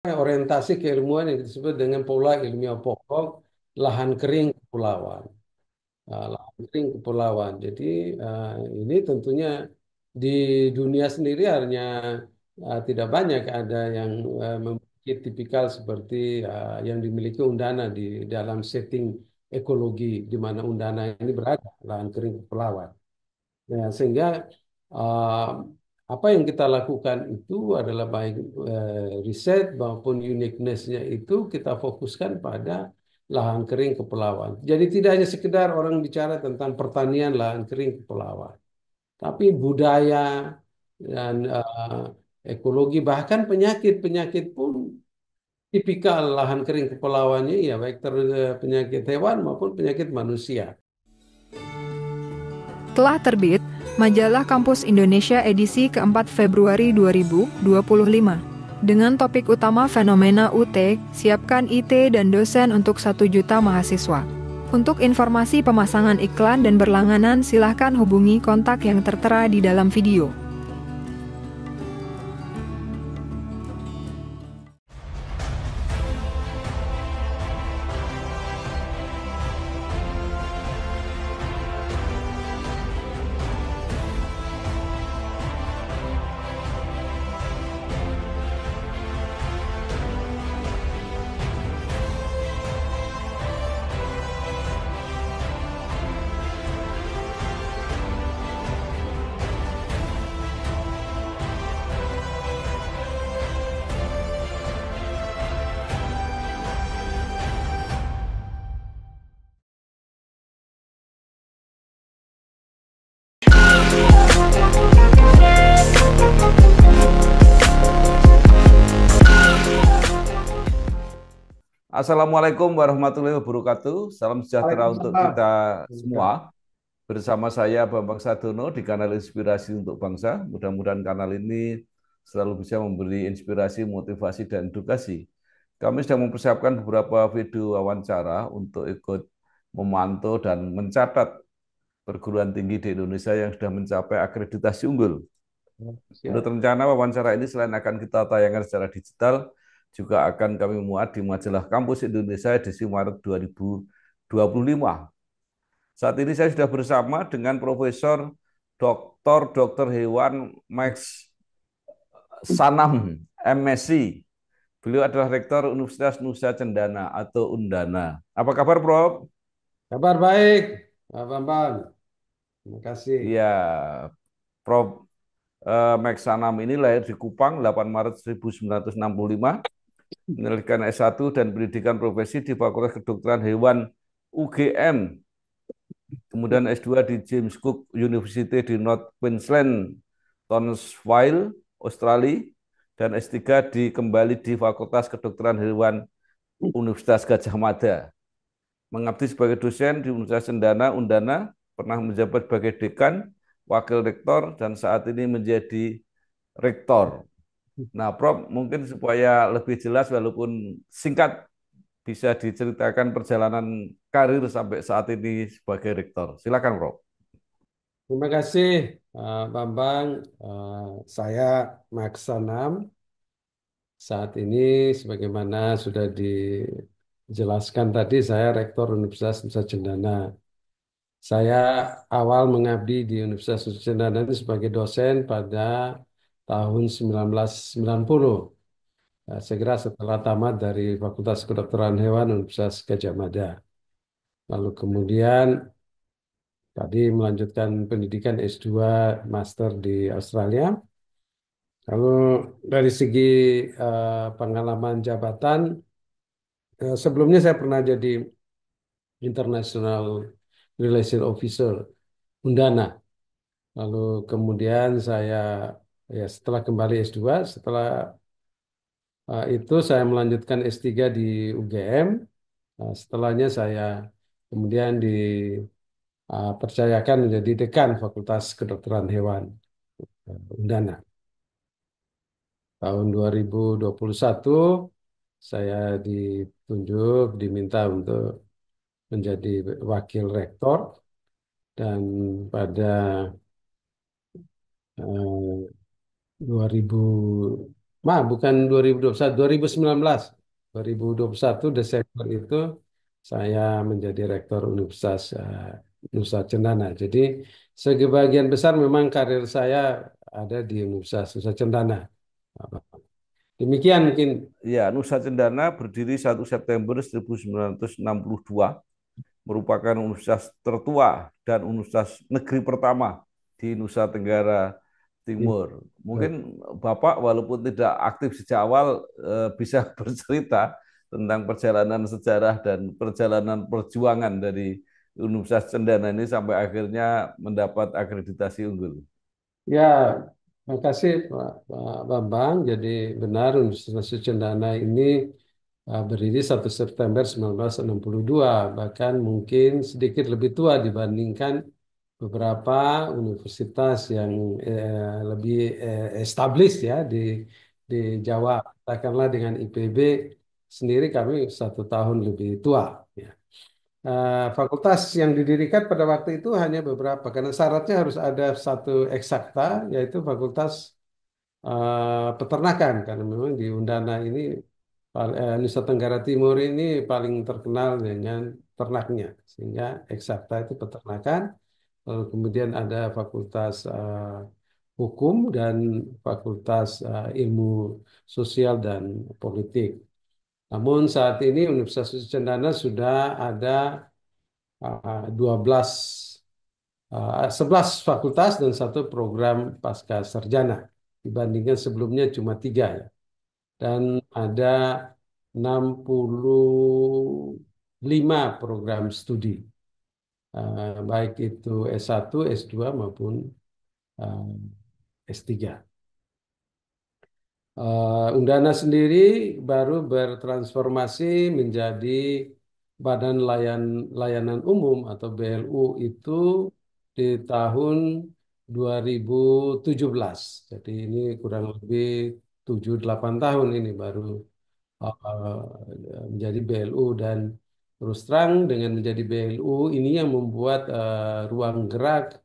orientasi keilmuan yang disebut dengan pola ilmiah pokok lahan kering kepulauan. Lahan kering kepulauan. Jadi ini tentunya di dunia sendiri hanya tidak banyak ada yang memiliki tipikal seperti yang dimiliki Undana di dalam setting ekologi di mana Undana ini berada, lahan kering kepulauan. Ya, sehingga uh, apa yang kita lakukan itu adalah baik riset maupun uniqueness-nya itu kita fokuskan pada lahan kering kepulauan. Jadi tidak hanya sekedar orang bicara tentang pertanian lahan kering kepulauan, tapi budaya dan ekologi bahkan penyakit-penyakit pun tipikal lahan kering kepulauannya ya baik penyakit hewan maupun penyakit manusia. Telah terbit Majalah Kampus Indonesia edisi keempat Februari 2025 dengan topik utama fenomena UT, siapkan IT dan dosen untuk 1 juta mahasiswa. Untuk informasi pemasangan iklan dan berlangganan silahkan hubungi kontak yang tertera di dalam video. Assalamualaikum warahmatullahi wabarakatuh. Salam sejahtera untuk Waalaikumsalam. kita semua. Bersama saya Bambang Sadono di kanal Inspirasi untuk Bangsa. Mudah-mudahan kanal ini selalu bisa memberi inspirasi, motivasi, dan edukasi. Kami sedang mempersiapkan beberapa video wawancara untuk ikut memantau dan mencatat perguruan tinggi di Indonesia yang sudah mencapai akreditasi unggul. Menurut Siap. rencana wawancara ini selain akan kita tayangkan secara digital, juga akan kami muat di majalah Kampus Indonesia edisi Maret 2025. Saat ini saya sudah bersama dengan Profesor Dr. Hewan Max Sanam, MSc. Beliau adalah Rektor Universitas Nusa Cendana atau Undana. Apa kabar, Prof? Kabar baik, Pak Bambang. Terima kasih. Iya, Prof. Max Sanam ini lahir di Kupang 8 Maret 1965, menyelesaikan S1 dan pendidikan profesi di Fakultas Kedokteran Hewan UGM, kemudian S2 di James Cook University di North Queensland, Townsville, Australia, dan S3 kembali di Fakultas Kedokteran Hewan Universitas Gadjah Mada. Mengabdi sebagai dosen di Universitas Cendana, Undana, pernah menjabat sebagai dekan, wakil rektor, dan saat ini menjadi rektor. Nah, Prof, mungkin supaya lebih jelas walaupun singkat, bisa diceritakan perjalanan karir sampai saat ini sebagai rektor. Silakan, Prof. Terima kasih, Bambang. Saya Max Sanam. Saat ini, sebagaimana sudah dijelaskan tadi, saya Rektor Universitas Nusa Cendana. Saya awal mengabdi di Universitas Nusa Cendana itu sebagai dosen pada tahun 1990. Segera setelah tamat dari Fakultas Kedokteran Hewan Universitas Gadjah Mada. Lalu kemudian tadi melanjutkan pendidikan S2 Master di Australia. Lalu dari segi pengalaman jabatan, sebelumnya saya pernah jadi International Relation Officer Undana. Lalu kemudian saya ya setelah kembali S2, setelah itu saya melanjutkan S3 di UGM. Setelahnya saya kemudian dipercayakan menjadi dekan Fakultas Kedokteran Hewan Undana. Tahun 2021 saya ditunjuk, diminta untuk menjadi wakil rektor dan pada 2025 Bukan 2021, 2019. 2021 Desember itu saya menjadi rektor Universitas Nusa Cendana. Jadi sebagian besar memang karir saya ada di Universitas Nusa Cendana. Demikian mungkin. Ya, Nusa Cendana berdiri 1 September 1962, merupakan universitas tertua dan universitas negeri pertama di Nusa Tenggara Timur. Mungkin Bapak walaupun tidak aktif sejak awal bisa bercerita tentang perjalanan sejarah dan perjalanan perjuangan dari Universitas Cendana ini sampai akhirnya mendapat akreditasi unggul. Ya, terima kasih Pak Bambang. Jadi benar Universitas Cendana ini berdiri 1 September 1962, bahkan mungkin sedikit lebih tua dibandingkan beberapa universitas yang lebih established ya di Jawa. Katakanlah dengan IPB sendiri kami 1 tahun lebih tua. Ya. Fakultas yang didirikan pada waktu itu hanya beberapa, karena syaratnya harus ada satu eksakta, yaitu Fakultas Peternakan, karena memang di Undana ini Nusa Tenggara Timur ini paling terkenal dengan ternaknya, sehingga eksakta itu peternakan. Lalu kemudian ada Fakultas Hukum dan Fakultas Ilmu Sosial dan Politik. Namun saat ini Universitas Cendana sudah ada 12 11 fakultas dan satu program pasca sarjana, dibandingkan sebelumnya cuma tiga ya. Dan ada 65 program studi, baik itu S1, S2 maupun S3. Undana sendiri baru bertransformasi menjadi Badan Layanan Umum atau BLU itu di tahun 2017. Jadi ini kurang lebih 7-8 tahun ini baru menjadi BLU, dan terus terang dengan menjadi BLU ini yang membuat ruang gerak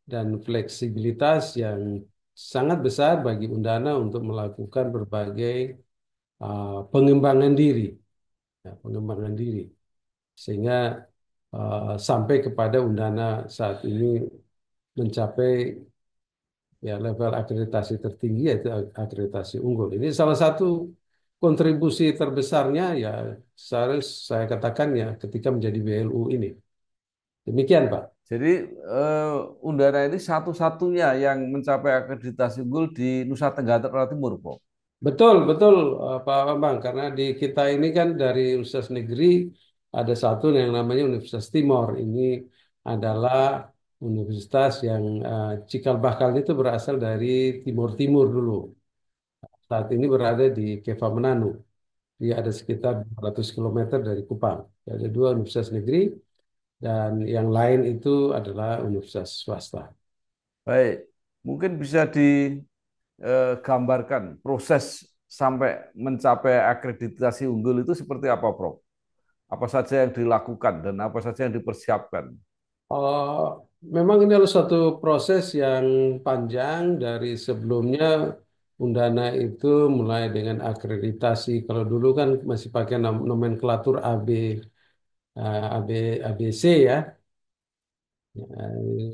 dan fleksibilitas yang sangat besar bagi Undana untuk melakukan berbagai pengembangan diri, ya, pengembangan diri, sehingga sampai kepada Undana saat ini mencapai ya level akreditasi tertinggi, yaitu akreditasi unggul. Ini salah satu kontribusi terbesarnya ya, saya katakan ya, ketika menjadi BLU ini. Demikian, Pak. Jadi Undana ini satu-satunya yang mencapai akreditasi unggul di Nusa Tenggara Timur, Pak. Betul, betul, Pak Bambang. Karena di kita ini kan dari universitas negeri ada satu yang namanya Universitas Timor. Ini adalah universitas yang cikal bakalnya itu berasal dari Timur Timur dulu. Saat ini berada di Keva Menanu. Dia ada sekitar 200 kilometer dari Kupang. Ada dua universitas negeri dan yang lain itu adalah universitas swasta. Baik, mungkin bisa digambarkan proses sampai mencapai akreditasi unggul itu seperti apa, Prof? Apa saja yang dilakukan dan apa saja yang dipersiapkan? Oh, memang ini adalah suatu proses yang panjang dari sebelumnya. Undana itu mulai dengan akreditasi. Kalau dulu kan masih pakai nomenklatur AB, AB, ABC ya.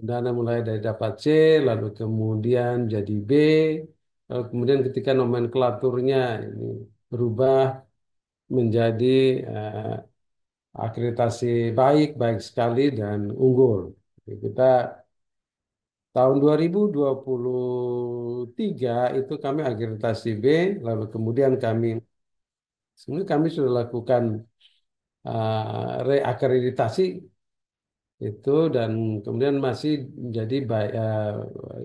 Undana mulai dari dapat C, lalu kemudian jadi B, lalu kemudian ketika nomenklaturnya ini berubah menjadi akreditasi baik, baik sekali, dan unggul. Jadi kita tahun 2023 itu kami akreditasi B, lalu kemudian sebenarnya kami sudah lakukan reakreditasi itu, dan kemudian masih menjadi baik,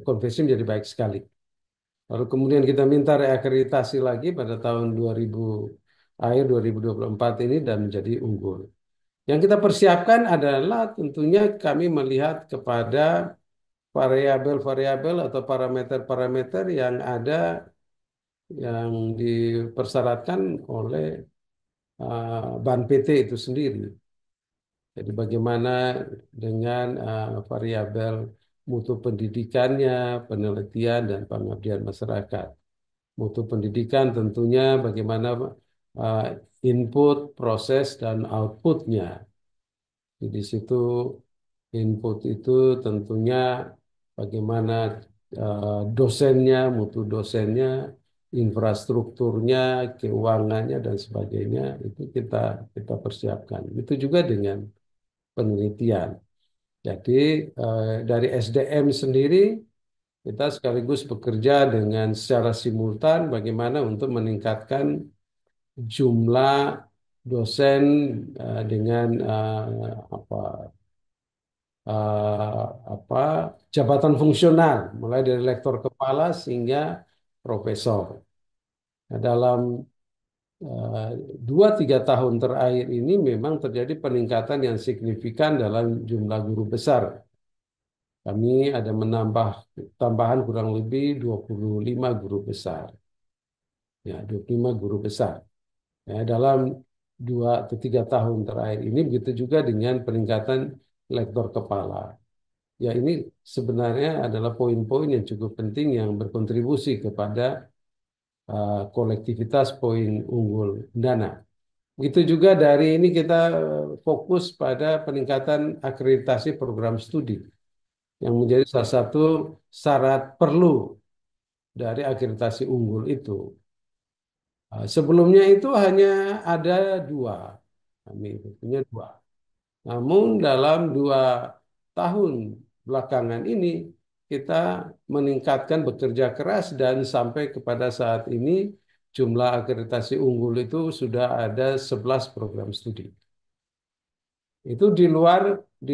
konversi menjadi baik sekali. Lalu kemudian kita minta reakreditasi lagi pada tahun 2024 ini dan menjadi unggul. Yang kita persiapkan adalah tentunya kami melihat kepada variabel-variabel atau parameter-parameter yang ada, yang dipersyaratkan oleh BAN PT itu sendiri. Jadi bagaimana dengan variabel mutu pendidikannya, penelitian, dan pengabdian masyarakat. Mutu pendidikan tentunya bagaimana uh, input, proses, dan outputnya. Di situ input itu tentunya bagaimana dosennya, mutu dosennya, infrastrukturnya, keuangannya, dan sebagainya itu kita persiapkan. Itu juga dengan penelitian. Jadi dari SDM sendiri kita sekaligus bekerja dengan secara simultan bagaimana untuk meningkatkan jumlah dosen dengan apa eh, apa jabatan fungsional mulai dari lektor kepala sehingga profesor. Nah, dalam 2-3 tahun terakhir ini memang terjadi peningkatan yang signifikan dalam jumlah guru besar. Kami ada menambah tambahan kurang lebih 25 guru besar. Ya, 25 guru besar. Ya, dalam 2 atau 3 tahun terakhir ini begitu juga dengan peningkatan lektor kepala. Ya, ini sebenarnya adalah poin-poin yang cukup penting yang berkontribusi kepada kolektivitas poin unggul dana. Begitu juga dari ini kita fokus pada peningkatan akreditasi program studi yang menjadi salah satu syarat perlu dari akreditasi unggul itu. Sebelumnya itu hanya ada dua, kami punya dua. Namun dalam 2 tahun belakangan ini kita meningkatkan bekerja keras dan sampai kepada saat ini jumlah akreditasi unggul itu sudah ada 11 program studi. Itu di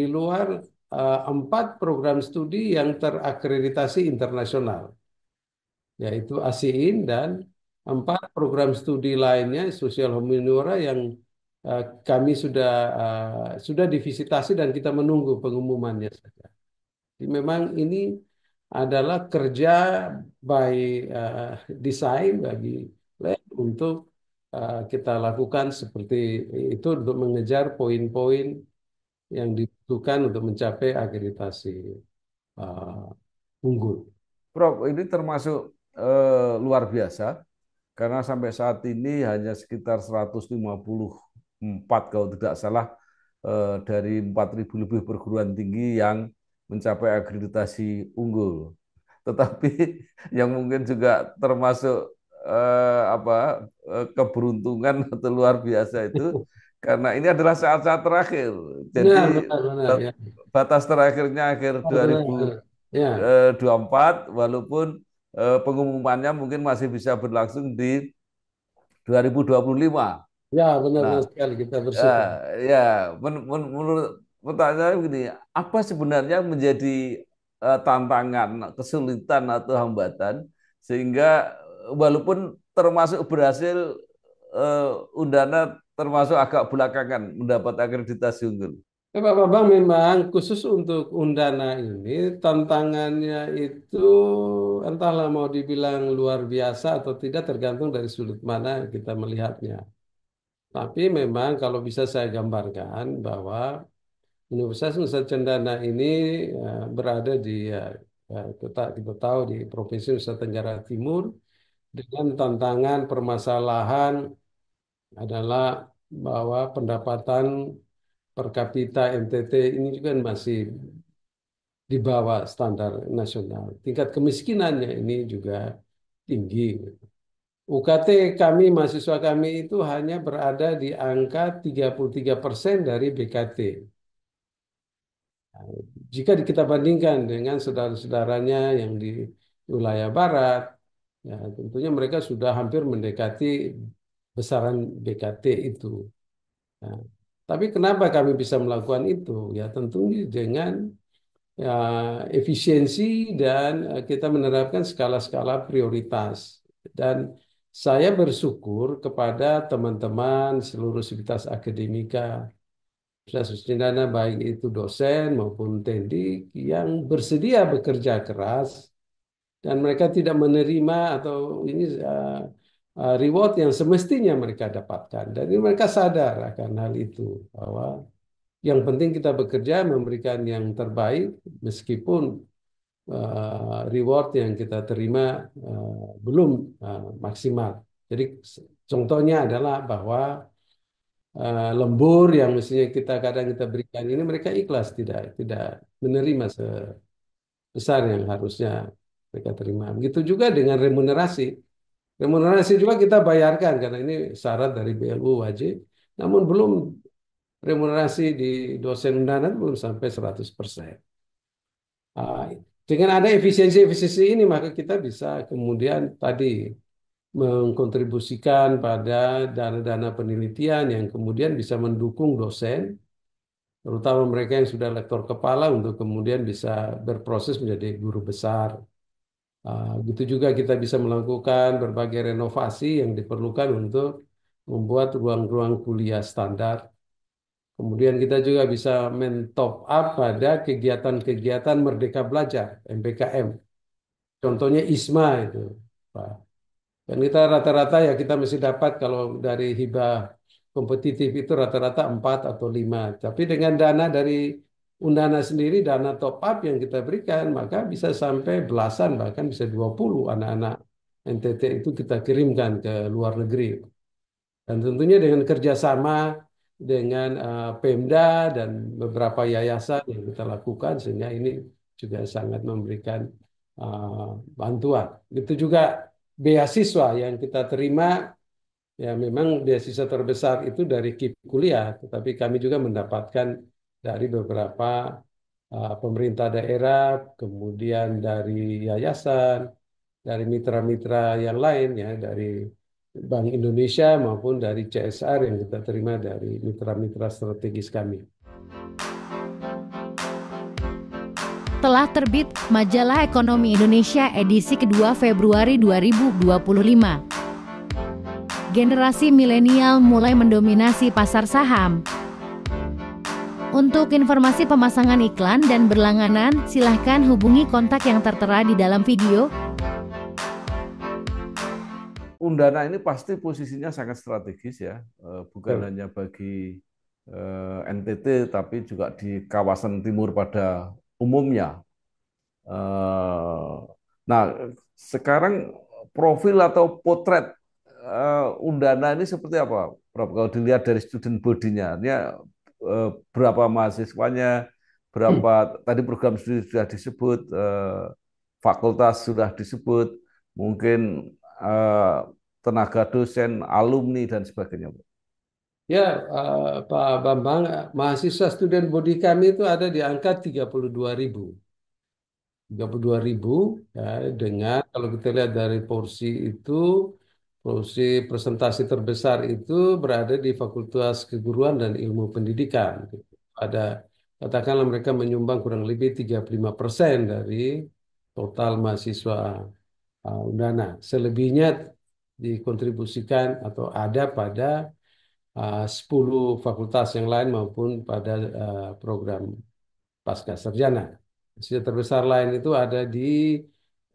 luar 4 program studi yang terakreditasi internasional, yaitu ASIIN dan 4 program studi lainnya sosial humaniora yang kami sudah divisitasi dan kita menunggu pengumumannya saja. Jadi memang ini adalah kerja by design bagi lab untuk kita lakukan seperti itu untuk mengejar poin-poin yang dibutuhkan untuk mencapai akreditasi unggul. Prof, ini termasuk luar biasa karena sampai saat ini hanya sekitar 154 kalau tidak salah dari 4.000 lebih perguruan tinggi yang mencapai akreditasi unggul. Tetapi yang mungkin juga termasuk apa keberuntungan atau luar biasa itu karena ini adalah saat-saat terakhir. Jadi Benar, benar, benar, ya. batas terakhirnya akhir Benar, benar, benar. Ya, 2024 walaupun pengumumannya mungkin masih bisa berlangsung di 2025. ya, benar-benar Nah, sekali kita ya, bersyukur. ya menurut pertanyaan begini, apa sebenarnya menjadi tantangan, kesulitan atau hambatan sehingga walaupun termasuk berhasil Undana termasuk agak belakangan mendapat akreditasi unggul. Pak Bambang memang khusus untuk Undana ini tantangannya itu entahlah mau dibilang luar biasa atau tidak tergantung dari sudut mana kita melihatnya. Tapi memang kalau bisa saya gambarkan bahwa Universitas Nusa Cendana ini berada di kita tahu di Provinsi Nusa Tenggara Timur dengan tantangan permasalahan adalah bahwa pendapatan per kapita NTT ini juga masih di bawah standar nasional. Tingkat kemiskinannya ini juga tinggi. UKT kami, mahasiswa kami itu hanya berada di angka 33% dari BKT. Jika kita bandingkan dengan saudara-saudaranya yang di wilayah barat, ya tentunya mereka sudah hampir mendekati besaran BKT itu. Nah, tapi kenapa kami bisa melakukan itu? Ya tentunya dengan ya, efisiensi dan kita menerapkan skala-skala prioritas. Dan saya bersyukur kepada teman-teman seluruh sivitas akademika Universitas baik itu dosen maupun tendik yang bersedia bekerja keras dan mereka tidak menerima atau ini reward yang semestinya mereka dapatkan. Dan ini mereka sadar akan hal itu bahwa yang penting kita bekerja memberikan yang terbaik meskipun reward yang kita terima belum maksimal. Jadi contohnya adalah bahwa lembur yang mestinya kita kadang kita berikan ini mereka ikhlas tidak menerima sebesar yang harusnya mereka terima. Begitu juga dengan remunerasi. Remunerasi juga kita bayarkan karena ini syarat dari BLU wajib. Namun belum remunerasi di dosen undangan belum sampai 100%. Ah, dengan ada efisiensi-efisiensi ini maka kita bisa kemudian tadi mengkontribusikan pada dana-dana penelitian yang kemudian bisa mendukung dosen, terutama mereka yang sudah lektor kepala untuk kemudian bisa berproses menjadi guru besar. Gitu juga kita bisa melakukan berbagai renovasi yang diperlukan untuk membuat ruang-ruang kuliah standar. Kemudian kita juga bisa men-top up pada kegiatan-kegiatan Merdeka Belajar, MBKM. Contohnya ISMA itu, Pak. Dan kita rata-rata ya kita mesti dapat kalau dari hibah kompetitif itu rata-rata 4 atau 5. Tapi dengan dana dari Undana sendiri, dana top up yang kita berikan, maka bisa sampai belasan, bahkan bisa 20 anak-anak NTT itu kita kirimkan ke luar negeri. Dan tentunya dengan kerjasama dengan Pemda dan beberapa yayasan yang kita lakukan, sehingga ini juga sangat memberikan bantuan. Itu juga beasiswa yang kita terima, ya memang beasiswa terbesar itu dari KIP kuliah, tetapi kami juga mendapatkan dari beberapa pemerintah daerah, kemudian dari yayasan, dari mitra-mitra yang lain ya, dari Bank Indonesia maupun dari CSR yang kita terima dari mitra-mitra strategis kami. Telah terbit Majalah Ekonomi Indonesia edisi kedua Februari 2025. Generasi milenial mulai mendominasi pasar saham. Untuk informasi pemasangan iklan dan berlangganan, silahkan hubungi kontak yang tertera di dalam video. Undana ini pasti posisinya sangat strategis ya, bukan Betul. hanya bagi NTT tapi juga di kawasan timur pada umumnya. Nah, sekarang profil atau potret Undana ini seperti apa, Prof? Kalau dilihat dari student body-nya, berapa mahasiswanya, berapa tadi program studi sudah disebut, fakultas sudah disebut, mungkin tenaga dosen, alumni dan sebagainya. Ya, Pak Bambang, mahasiswa student body kami itu ada di angka 32.000. 32.000 ya, dengan kalau kita lihat dari porsi presentasi terbesar itu berada di Fakultas Keguruan dan Ilmu Pendidikan. Ada katakanlah mereka menyumbang kurang lebih 35% dari total mahasiswa Undana. Selebihnya dikontribusikan atau ada pada 10 fakultas yang lain maupun pada program pasca sarjana. Sisi terbesar lain itu ada di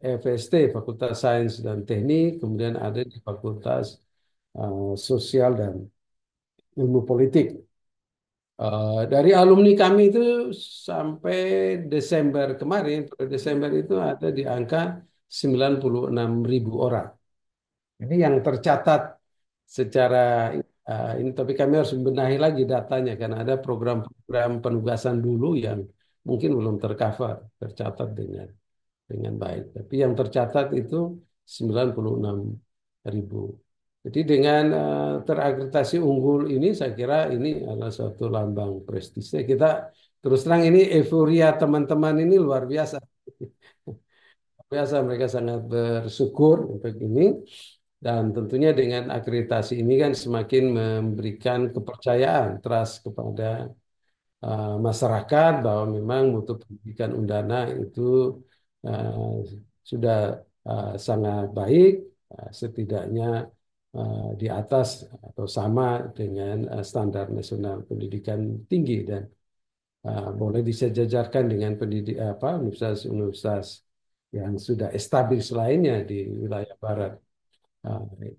FST, Fakultas Sains dan Teknik, kemudian ada di Fakultas Sosial dan Ilmu Politik. Dari alumni kami itu sampai Desember kemarin, pada Desember itu ada di angka 96.000 orang. Ini yang tercatat secara ini, tapi kami harus membenahi lagi datanya karena ada program-program penugasan dulu yang mungkin belum tercatat dengan baik. Tapi yang tercatat itu 96.000. Jadi dengan terakreditasi unggul ini, saya kira ini adalah suatu lambang prestisnya. Kita terus terang ini euforia teman-teman ini luar biasa. Biasa mereka sangat bersyukur untuk ini. Dan tentunya dengan akreditasi ini kan semakin memberikan kepercayaan, trust kepada masyarakat bahwa memang mutu pendidikan Undana itu uh, sudah sangat baik, setidaknya di atas atau sama dengan standar nasional pendidikan tinggi dan boleh disejajarkan dengan universitas-universitas yang sudah establis lainnya di wilayah barat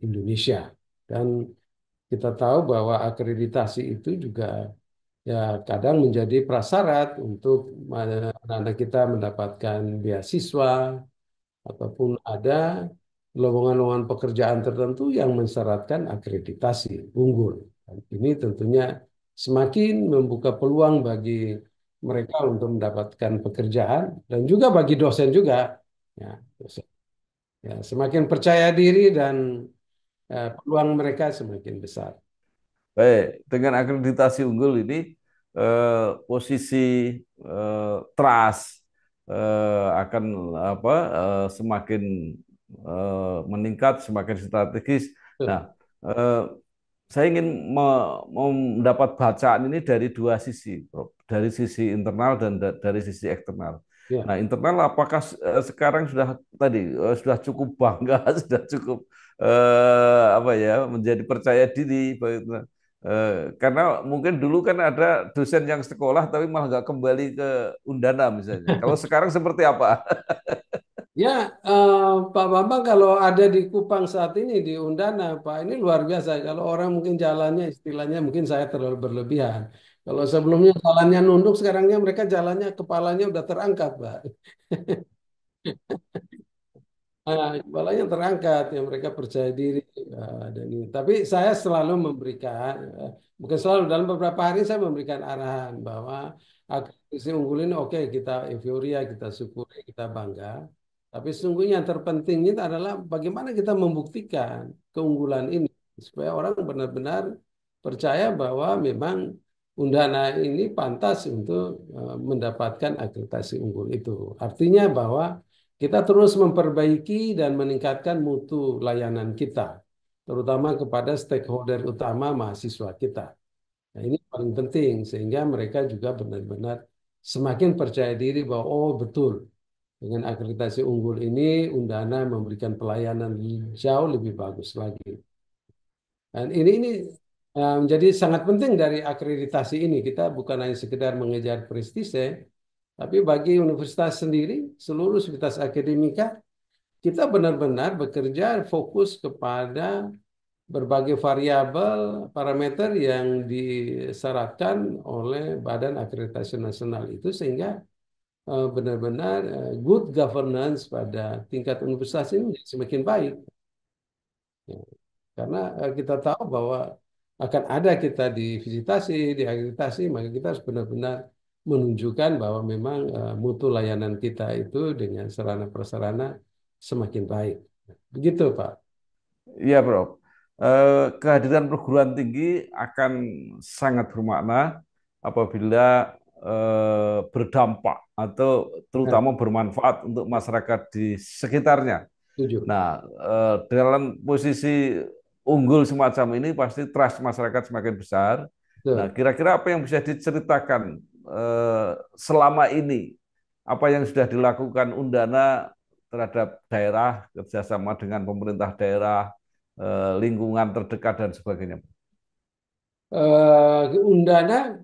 Indonesia. Dan kita tahu bahwa akreditasi itu juga ya kadang menjadi prasyarat untuk anak-anak kita mendapatkan beasiswa ataupun ada lowongan-lowongan pekerjaan tertentu yang mensyaratkan akreditasi unggul. Dan ini tentunya semakin membuka peluang bagi mereka untuk mendapatkan pekerjaan dan juga bagi dosen juga. Ya, dosen. Ya, semakin percaya diri dan peluang mereka semakin besar. Baik, dengan akreditasi unggul ini posisi trust akan apa semakin meningkat, semakin strategis. Nah, eh, saya ingin mendapat bacaan ini dari dua sisi, Prof. Dari sisi internal dan dari sisi eksternal. Ya. Nah, internal apakah sekarang sudah tadi sudah cukup bangga, sudah cukup apa ya menjadi percaya diri, karena mungkin dulu kan ada dosen yang sekolah tapi malah nggak kembali ke Undana misalnya. Kalau sekarang seperti apa? Ya, Pak Bambang kalau ada di Kupang saat ini di Undana, Pak, ini luar biasa. Kalau orang mungkin jalannya istilahnya mungkin saya terlalu berlebihan. Kalau sebelumnya jalannya nunduk, sekarangnya mereka jalannya kepalanya udah terangkat, Pak. Kepalanya terangkat, ya mereka percaya diri dan ini. Tapi saya selalu memberikan, bukan selalu dalam beberapa hari saya memberikan arahan bahwa akademisi unggul ini oke kita euforia, kita syukuri, kita bangga. Tapi sesungguhnya yang terpenting itu adalah bagaimana kita membuktikan keunggulan ini supaya orang benar-benar percaya bahwa memang Undana ini pantas untuk mendapatkan akreditasi unggul itu. Artinya bahwa kita terus memperbaiki dan meningkatkan mutu layanan kita, terutama kepada stakeholder utama mahasiswa kita. Nah, ini paling penting sehingga mereka juga benar-benar semakin percaya diri bahwa oh betul dengan akreditasi unggul ini Undana memberikan pelayanan jauh lebih bagus lagi. Dan ini menjadi sangat penting dari akreditasi ini. Kita bukan hanya sekedar mengejar prestise, tapi bagi universitas sendiri, seluruh sivitas akademika kita benar-benar bekerja fokus kepada berbagai variabel parameter yang disyaratkan oleh Badan Akreditasi Nasional itu sehingga benar-benar good governance pada tingkat universitas ini semakin baik. Ya. Karena kita tahu bahwa akan ada kita divisitasi, diakreditasi, maka kita harus benar-benar menunjukkan bahwa memang mutu layanan kita itu dengan sarana prasarana semakin baik. Begitu, Pak. Iya, Prof. Kehadiran perguruan tinggi akan sangat bermakna apabila berdampak atau Ya, terutama bermanfaat untuk masyarakat di sekitarnya. setuju. Nah, dalam posisi unggul semacam ini pasti trust masyarakat semakin besar. Nah, Betul. kira-kira apa yang bisa diceritakan selama ini? Apa yang sudah dilakukan Undana terhadap daerah, kerjasama dengan pemerintah daerah, lingkungan terdekat dan sebagainya. Undana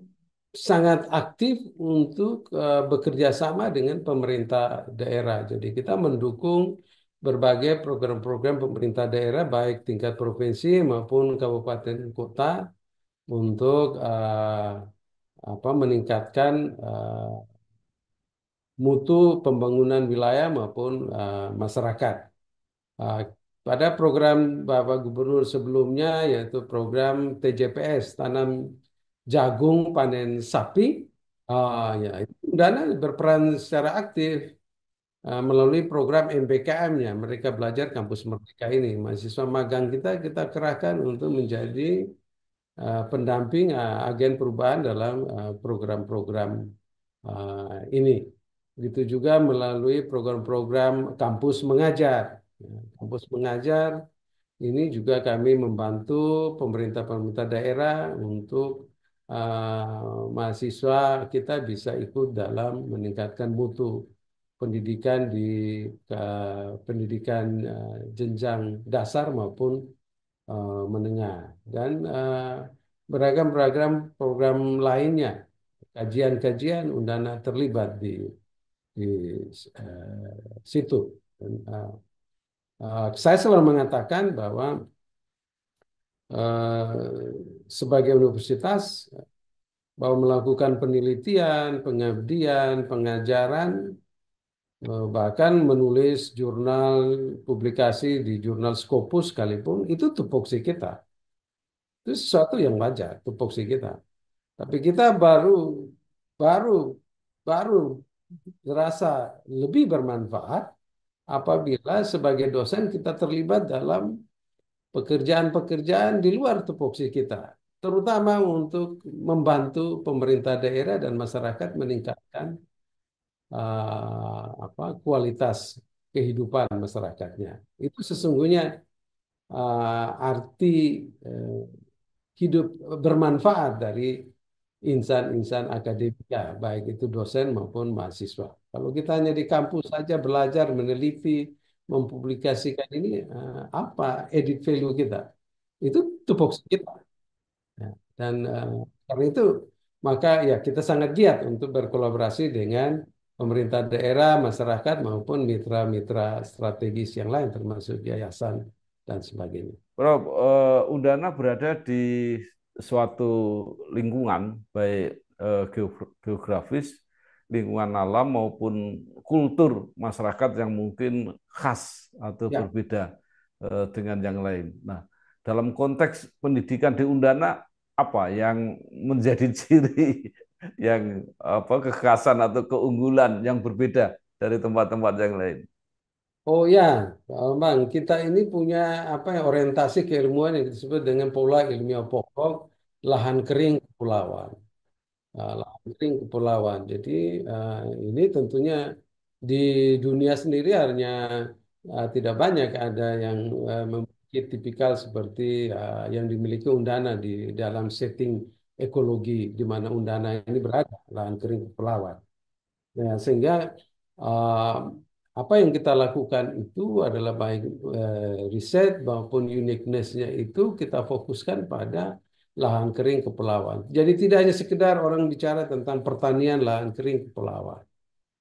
sangat aktif untuk bekerja sama dengan pemerintah daerah. Jadi kita mendukung berbagai program-program pemerintah daerah baik tingkat provinsi maupun kabupaten kota untuk meningkatkan mutu pembangunan wilayah maupun masyarakat. Uh, Pada program Bapak Gubernur sebelumnya yaitu program TJPS tanam jagung panen sapi, ya itu Dana berperan secara aktif melalui program MBKM-nya. Mereka belajar kampus Merdeka ini. Mahasiswa magang kita kerahkan untuk menjadi pendamping agen perubahan dalam program-program ini. Begitu juga melalui program-program kampus mengajar. Ya, kampus mengajar ini juga kami membantu pemerintah-pemerintah daerah untuk mahasiswa kita bisa ikut dalam meningkatkan mutu pendidikan di pendidikan jenjang dasar maupun menengah dan beragam-beragam program lainnya, kajian-kajian Undana terlibat di situ. Dan, saya selalu mengatakan bahwa sebagai universitas bahwa melakukan penelitian, pengabdian, pengajaran, bahkan menulis jurnal publikasi di jurnal Scopus sekalipun, itu tupoksi kita. Itu sesuatu yang wajar, tupoksi kita. Tapi kita baru baru terasa lebih bermanfaat apabila sebagai dosen kita terlibat dalam pekerjaan-pekerjaan di luar tupoksi kita, terutama untuk membantu pemerintah daerah dan masyarakat meningkatkan kualitas kehidupan masyarakatnya. Itu sesungguhnya arti eh, hidup bermanfaat dari insan-insan akademika, baik itu dosen maupun mahasiswa. Kalau kita hanya di kampus saja belajar, meneliti, mempublikasikan ini, apa edit value kita? Itu tupoksi kita. Ya. Dan karena itu, maka ya kita sangat giat untuk berkolaborasi dengan pemerintah daerah, masyarakat, maupun mitra-mitra strategis yang lain, termasuk yayasan dan sebagainya. Prof, Undana berada di suatu lingkungan, baik geografis, lingkungan alam maupun kultur masyarakat yang mungkin khas atau Ya. berbeda dengan yang lain. Nah, dalam konteks pendidikan di Undana, apa yang menjadi ciri yang kekhasan atau keunggulan yang berbeda dari tempat-tempat yang lain? Oh ya, Bang, kita ini punya apa ya orientasi keilmuan yang disebut dengan pola ilmiah pokok lahan kering kepulauan. Lahan kering kepulauan. Jadi ini tentunya di dunia sendiri hanya tidak banyak ada yang memiliki tipikal seperti yang dimiliki Undana di dalam setting ekologi di mana Undana ini berada, lahan kering kepulauan. Ya, sehingga uh, apa yang kita lakukan itu adalah baik riset maupun uniqueness-nya itu kita fokuskan pada lahan kering kepulauan. Jadi tidak hanya sekedar orang bicara tentang pertanian lahan kering kepulauan,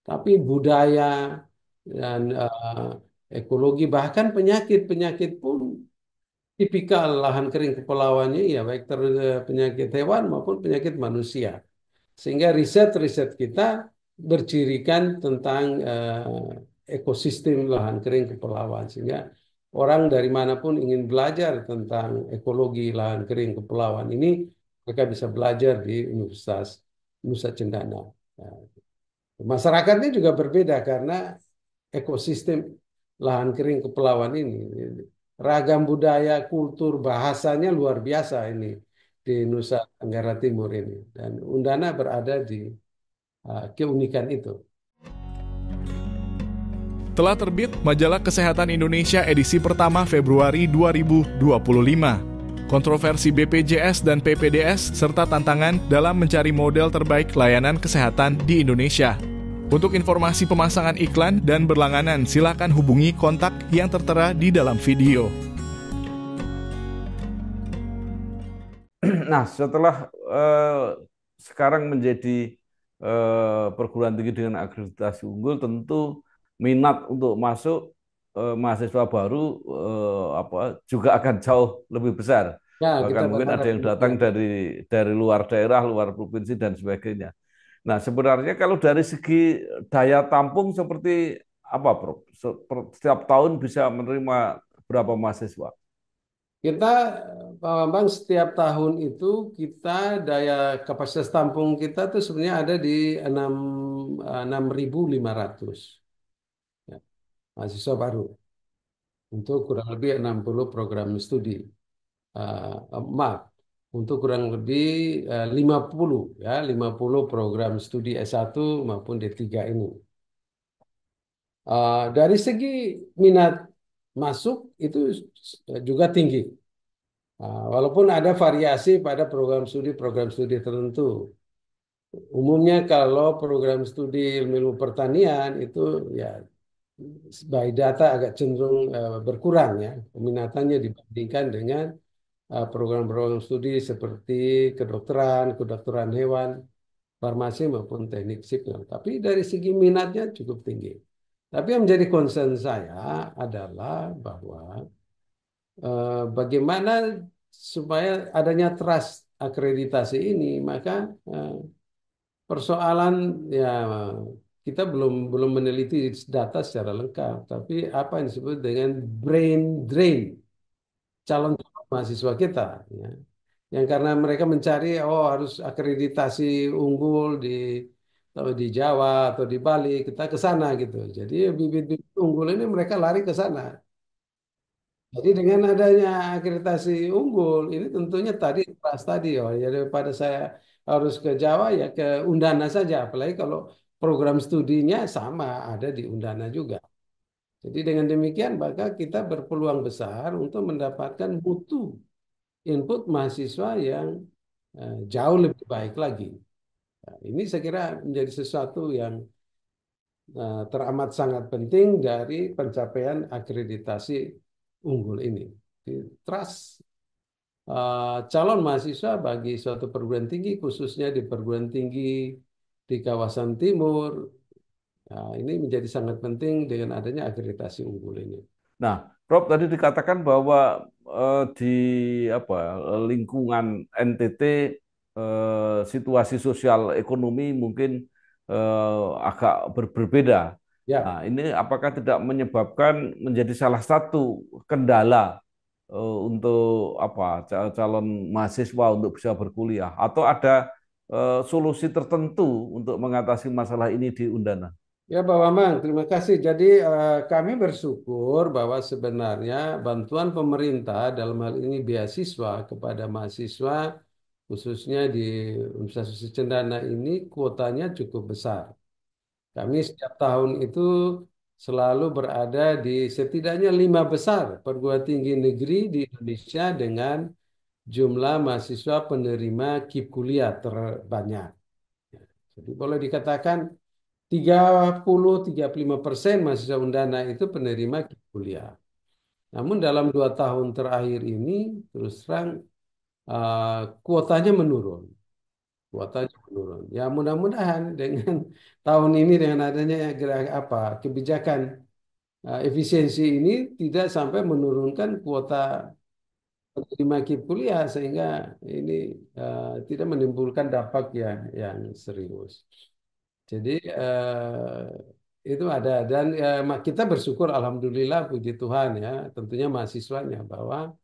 tapi budaya dan ekologi bahkan penyakit-penyakit pun tipikal lahan kering kepulauannya ya baik penyakit hewan maupun penyakit manusia. Sehingga riset-riset kita bercirikan tentang ekosistem lahan kering kepulauan. Sehingga orang dari manapun ingin belajar tentang ekologi lahan kering kepulauan ini, mereka bisa belajar di Universitas Nusa Cendana. Ya. Masyarakatnya juga berbeda karena ekosistem lahan kering kepulauan ini. Ragam budaya, kultur, bahasanya luar biasa ini di Nusa Tenggara Timur ini. Dan Undana berada di keunikan itu. Telah terbit Majalah Kesehatan Indonesia edisi pertama Februari 2025. Kontroversi BPJS dan PPDS serta tantangan dalam mencari model terbaik layanan kesehatan di Indonesia. Untuk informasi pemasangan iklan dan berlangganan, silakan hubungi kontak yang tertera di dalam video. Nah, setelah sekarang menjadi perguruan tinggi dengan akreditasi unggul, tentu minat untuk masuk mahasiswa baru juga akan jauh lebih besar. Ya, Bahkan kita mungkin ada berharap yang datang demikian. dari luar daerah, luar provinsi dan sebagainya. Nah, sebenarnya kalau dari segi daya tampung seperti apa, Prof? Setiap tahun bisa menerima berapa mahasiswa? Kita, Pak Bambang, setiap tahun itu kita daya kapasitas tampung kita tuh sebenarnya ada di 6.500 ya, mahasiswa baru untuk kurang lebih 60 program studi. Maaf, untuk kurang lebih 50 ya, 50 program studi S1 maupun D3 ini. Dari segi minat masuk itu juga tinggi. Walaupun ada variasi pada program studi tertentu. Umumnya kalau program studi ilmu pertanian itu ya by data agak cenderung berkurang ya peminatannya dibandingkan dengan program-program studi seperti kedokteran hewan, farmasi maupun teknik sipil. Tapi dari segi minatnya cukup tinggi. Tapi yang menjadi concern saya adalah bahwa bagaimana supaya adanya trust akreditasi ini, maka persoalan ya kita belum meneliti data secara lengkap, tapi apa yang disebut dengan brain drain calon mahasiswa kita, ya. Yang karena mereka mencari harus akreditasi unggul atau di Jawa atau di Bali, kita ke sana gitu. Jadi bibit-bibit unggul ini mereka lari ke sana. Jadi dengan adanya akreditasi unggul ini tentunya tadi pas tadi ya daripada saya harus ke Jawa ya ke Undana saja. Apalagi kalau program studinya sama ada di Undana juga. Jadi dengan demikian maka kita berpeluang besar untuk mendapatkan mutu input mahasiswa yang jauh lebih baik lagi. Nah, ini saya kira menjadi sesuatu yang teramat sangat penting dari pencapaian akreditasi unggul ini. Trust calon mahasiswa bagi suatu perguruan tinggi, khususnya di perguruan tinggi di kawasan timur, ini menjadi sangat penting dengan adanya akreditasi unggul ini. Nah, Prof tadi dikatakan bahwa di apa lingkungan NTT situasi sosial ekonomi mungkin agak berbeda. Ya. Nah, ini apakah tidak menyebabkan menjadi salah satu kendala untuk apa calon mahasiswa untuk bisa berkuliah atau ada solusi tertentu untuk mengatasi masalah ini di Undana? Ya, Pak Bambang, terima kasih. Jadi kami bersyukur bahwa sebenarnya bantuan pemerintah dalam hal ini beasiswa kepada mahasiswa khususnya di Universitas Susi Cendana ini kuotanya cukup besar. Kami setiap tahun itu selalu berada di setidaknya 5 besar perguruan tinggi negeri di Indonesia dengan jumlah mahasiswa penerima KIP kuliah terbanyak. Jadi boleh dikatakan 30-35% mahasiswa Undana itu penerima kuliah. Namun dalam 2 tahun terakhir ini terus terang kuotanya menurun. Kuotanya menurun. Ya mudah-mudahan dengan tahun ini dengan adanya kebijakan efisiensi ini tidak sampai menurunkan kuota penerima KIP kuliah sehingga ini tidak menimbulkan dampak yang serius. Jadi itu ada dan kita bersyukur alhamdulillah puji Tuhan ya tentunya mahasiswanya bahwa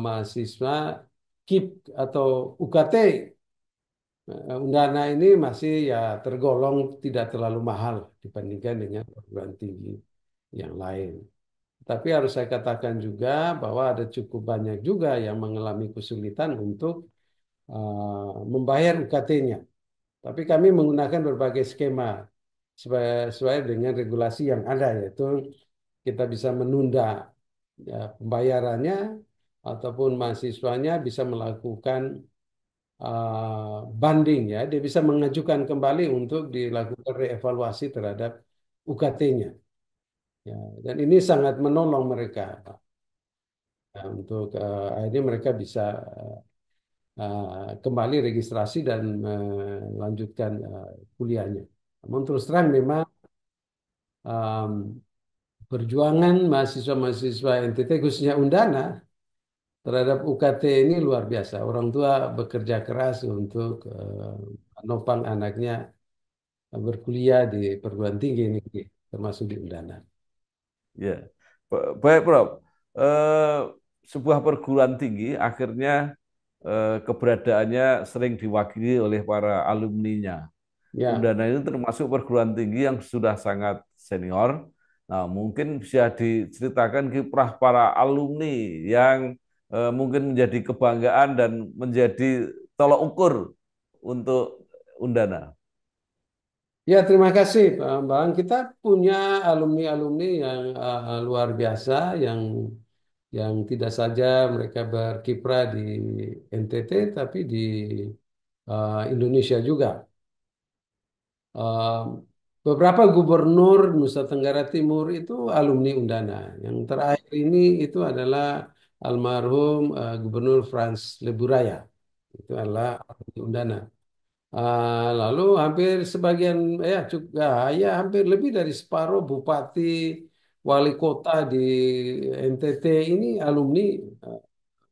mahasiswa KIP atau UKT Undana ini masih ya tergolong tidak terlalu mahal dibandingkan dengan perguruan tinggi yang lain. Tapi harus saya katakan juga bahwa ada cukup banyak juga yang mengalami kesulitan untuk membayar UKT-nya. Tapi kami menggunakan berbagai skema sesuai dengan regulasi yang ada, yaitu kita bisa menunda ya, pembayarannya ataupun mahasiswanya bisa melakukan banding ya, dia bisa mengajukan kembali untuk dilakukan reevaluasi terhadap UKT-nya. Ya, dan ini sangat menolong mereka Pak. Ya, untuk akhirnya mereka bisa kembali registrasi dan melanjutkan kuliahnya. Namun terus terang memang perjuangan mahasiswa-mahasiswa NTT khususnya Undana terhadap UKT ini luar biasa. Orang tua bekerja keras untuk menopang anaknya berkuliah di perguruan tinggi negeri, termasuk di Undana. Ya, baik Prof. Eh, sebuah perguruan tinggi akhirnya keberadaannya sering diwakili oleh para alumninya. Ya. Undana itu termasuk perguruan tinggi yang sudah sangat senior. Nah, mungkin bisa diceritakan kiprah para alumni yang mungkin menjadi kebanggaan dan menjadi tolok ukur untuk Undana. Ya, terima kasih Pak Bang. Kita punya alumni-alumni yang luar biasa yang tidak saja mereka berkiprah di NTT tapi di Indonesia juga. Uh, Beberapa gubernur Nusa Tenggara Timur itu alumni Undana. Yang terakhir ini itu adalah almarhum Gubernur Franz Leburaya. Itu adalah alumni Undana. Lalu hampir sebagian ya hampir lebih dari separuh bupati wali kota di NTT ini alumni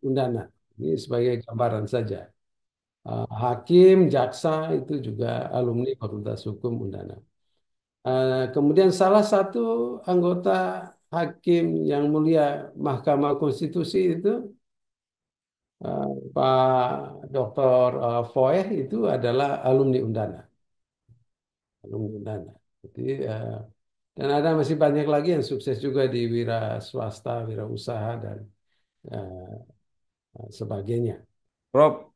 Undana Ini sebagai gambaran saja. Hakim, jaksa itu juga alumni Fakultas Hukum Undana. Kemudian salah satu anggota hakim yang mulia Mahkamah Konstitusi itu Pak Dr. Foeh itu adalah alumni Undana. Alumni Undana. Jadi, dan ada masih banyak lagi yang sukses juga di wira swasta, wira usaha, dan eh, sebagainya. Prof,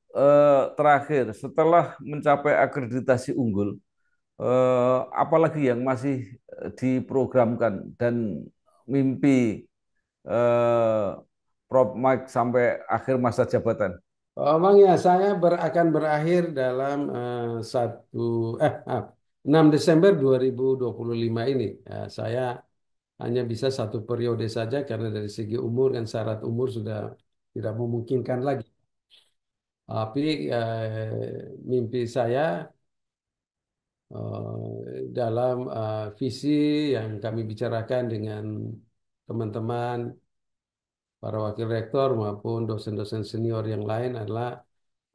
terakhir, setelah mencapai akreditasi unggul, apalagi yang masih diprogramkan dan mimpi Prof Mike sampai akhir masa jabatan? Memang ya, saya akan berakhir dalam 6 Desember 2025 ini. Saya hanya bisa 1 periode saja karena dari segi umur dan syarat umur sudah tidak memungkinkan lagi. Tapi mimpi saya dalam visi yang kami bicarakan dengan teman-teman, para wakil rektor maupun dosen-dosen senior yang lain adalah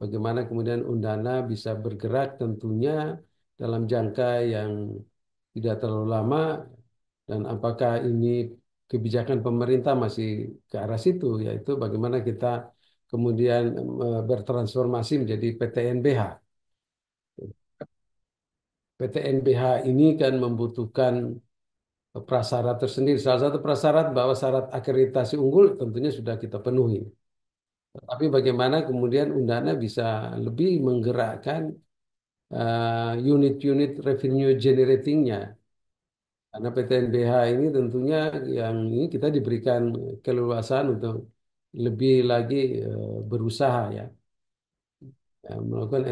bagaimana kemudian Undana bisa bergerak tentunya dalam jangka yang tidak terlalu lama, dan apakah ini kebijakan pemerintah masih ke arah situ, yaitu bagaimana kita kemudian bertransformasi menjadi PTNBH. PTNBH ini kan membutuhkan prasyarat tersendiri. Salah satu prasyarat bahwa syarat akreditasi unggul tentunya sudah kita penuhi. Tapi bagaimana kemudian Undana bisa lebih menggerakkan unit-unit revenue generatingnya. Karena PTNBH ini tentunya yang ini kita diberikan keleluasaan untuk lebih lagi berusaha ya, melakukan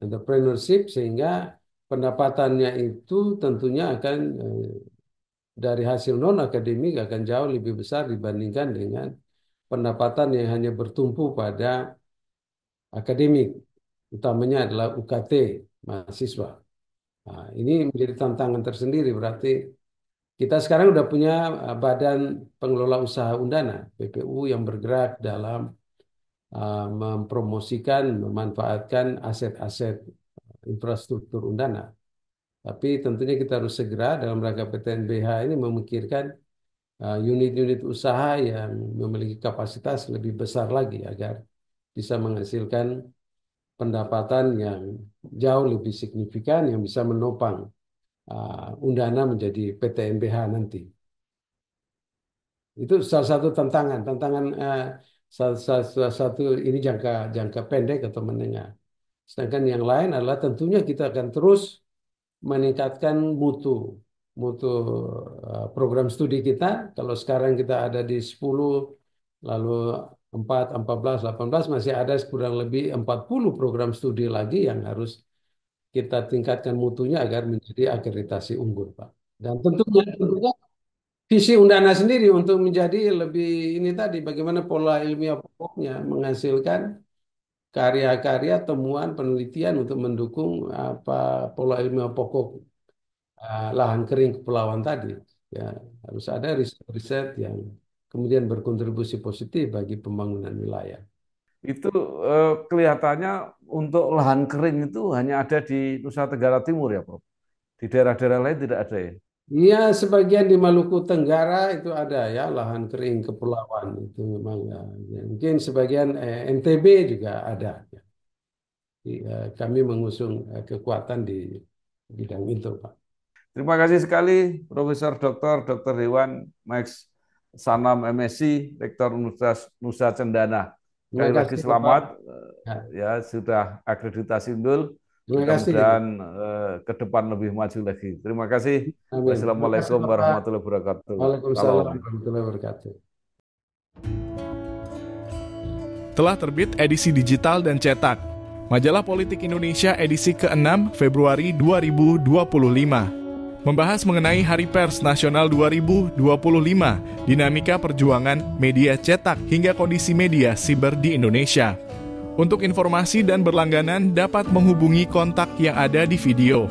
entrepreneurship, sehingga pendapatannya itu tentunya akan dari hasil non akademik akan jauh lebih besar dibandingkan dengan pendapatan yang hanya bertumpu pada akademik, utamanya adalah UKT mahasiswa. Nah, ini menjadi tantangan tersendiri. Berarti kita sekarang udah punya Badan Pengelola Usaha Undana, BPU, yang bergerak dalam mempromosikan, memanfaatkan aset-aset infrastruktur Undana. Tapi tentunya kita harus segera dalam rangka PTNBH ini memikirkan unit-unit usaha yang memiliki kapasitas lebih besar lagi agar bisa menghasilkan pendapatan yang jauh lebih signifikan yang bisa menopang Undana menjadi PTNBH nanti. Itu salah satu tantangan salah satu ini jangka pendek atau menengah. Sedangkan yang lain adalah tentunya kita akan terus meningkatkan mutu program studi kita. Kalau sekarang kita ada di 10, lalu 4, 14, 18, masih ada kurang lebih 40 program studi lagi yang harus kita tingkatkan mutunya agar menjadi akreditasi unggul, Pak. Dan tentunya visi Undana sendiri untuk menjadi lebih ini tadi, bagaimana pola ilmiah pokoknya menghasilkan karya-karya, temuan, penelitian untuk mendukung pola ilmiah pokok lahan kering kepulauan tadi. Ya, harus ada riset-riset yang kemudian berkontribusi positif bagi pembangunan wilayah. Itu kelihatannya untuk lahan kering itu hanya ada di Nusa Tenggara Timur ya, Prof. Di daerah-daerah lain tidak ada ya? Iya, sebagian di Maluku Tenggara itu ada ya, lahan kering kepulauan itu memang ya. Mungkin sebagian NTB juga ada. Ya. Kami mengusung kekuatan di bidang itu, Pak. Terima kasih sekali Profesor Dr. Hewan Max Sanam MSc, Rektor Universitas Nusa Cendana. Sekali lagi selamat ya sudah akreditasi unggul. Mudah-mudahan ke depan lebih maju lagi. Terima kasih. Wassalamualaikum warahmatullahi wabarakatuh. Waalaikumsalam warahmatullahi wabarakatuh. Telah terbit edisi digital dan cetak. Majalah Politik Indonesia edisi ke-6 Februari 2025. Membahas mengenai Hari Pers Nasional 2025, dinamika perjuangan media cetak hingga kondisi media siber di Indonesia. Untuk informasi dan berlangganan dapat menghubungi kontak yang ada di video.